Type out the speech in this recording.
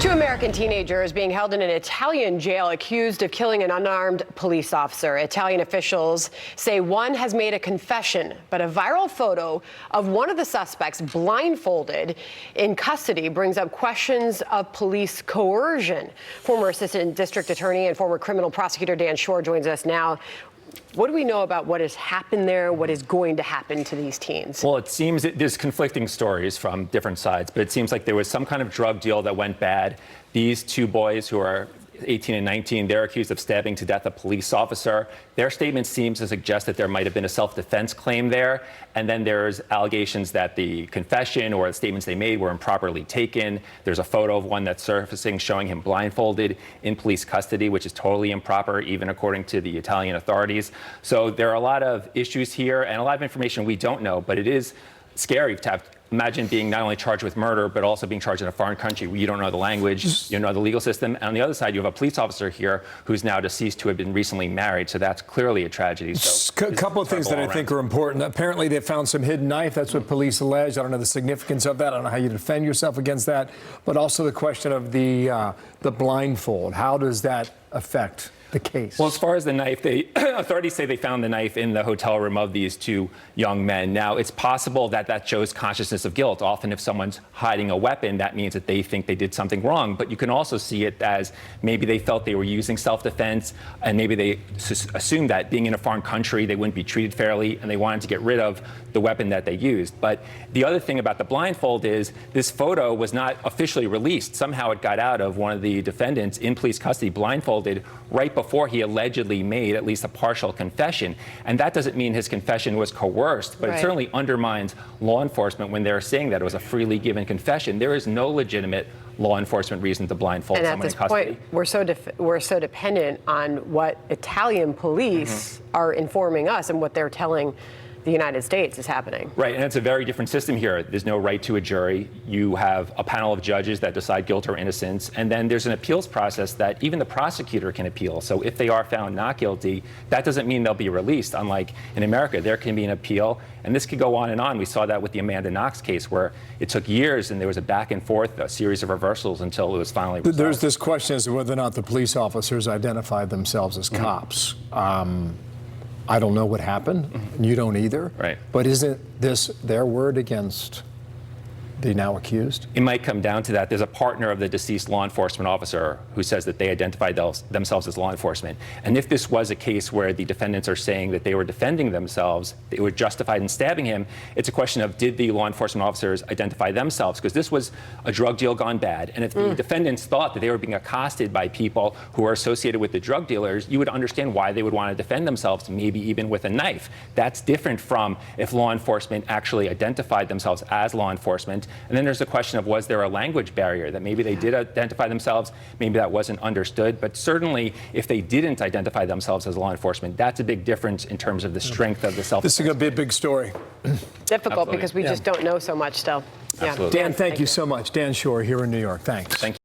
Two American teenagers being held in an Italian jail accused of killing an unarmed police officer. Italian officials say one has made a confession, but a viral photo of one of the suspects blindfolded in custody brings up questions of police coercion. Former Assistant District Attorney and former criminal prosecutor Dan Schorr joins us now. What do we know about what has happened there, what is going to happen to these teens? Well, it seems there's conflicting stories from different sides, but it seems like there was some kind of drug deal that went bad. These two boys who are 18 and 19, they're accused of stabbing to death a police officer. Their statement seems to suggest that there might have been a self-defense claim there. And then there's allegations that the confession or the statements they made were improperly taken. There's a photo of one that's surfacing showing him blindfolded in police custody, which is totally improper, even according to the Italian authorities. So there are a lot of issues here and a lot of information we don't know, but it is scary to have. Imagine being not only charged with murder, but also being charged in a foreign country where you don't know the language, you don't know the legal system. And on the other side, you have a police officer here who's now deceased who had been recently married. So that's clearly a tragedy. So a couple of things that I think are important. Apparently, they found some hidden knife. That's what police allege. I don't know the significance of that. I don't know how you defend yourself against that. But also the question of the blindfold. How does that affect the case? Well, as far as the knife, authorities say they found the knife in the hotel room of these two young men. Now, it's possible that that shows consciousness of guilt. Often if someone's hiding a weapon, that means that they think they did something wrong. But you can also see it as maybe they felt they were using self-defense, and maybe they assumed that being in a foreign country, they wouldn't be treated fairly, and they wanted to get rid of the weapon that they used. But the other thing about the blindfold is this photo was not officially released. Somehow it got out of one of the defendants in police custody, blindfolded, right before he allegedly made at least a partial confession. And that doesn't mean his confession was coerced, but It certainly undermines law enforcement when they're saying that it was a freely given confession. There is no legitimate law enforcement reason to blindfold someone in custody. And at this point, we're so dependent on what Italian police are informing us and what they're telling the United States is happening. Right, and it's a very different system here. There's no right to a jury. You have a panel of judges that decide guilt or innocence, and then there's an appeals process that even the prosecutor can appeal. So if they are found not guilty, that doesn't mean they'll be released. Unlike in America, there can be an appeal, and this could go on and on. We saw that with the Amanda Knox case, where it took years, and there was a back and forth, a series of reversals until it was finally resolved. There's this question as to whether or not the police officers identified themselves as cops. I don't know what happened. You don't either. Right. But isn't this their word against the now accused? It might come down to that. There's a partner of the deceased law enforcement officer who says that they identified themselves as law enforcement. And if this was a case where the defendants are saying that they were defending themselves, they were justified in stabbing him, it's a question of did the law enforcement officers identify themselves? Because this was a drug deal gone bad. And if the defendants thought that they were being accosted by people who are associated with the drug dealers, you would understand why they would want to defend themselves, maybe even with a knife. That's different from if law enforcement actually identified themselves as law enforcement. And then there's the question of, was there a language barrier that maybe they did identify themselves, maybe that wasn't understood. But certainly, if they didn't identify themselves as law enforcement, that's a big difference in terms of the strength of the self-defense. This is going to be a big story. Difficult Absolutely. Because we just don't know so much still. Absolutely. Dan, thank you so much. Dan Schorr here in New York. Thanks. Thank you.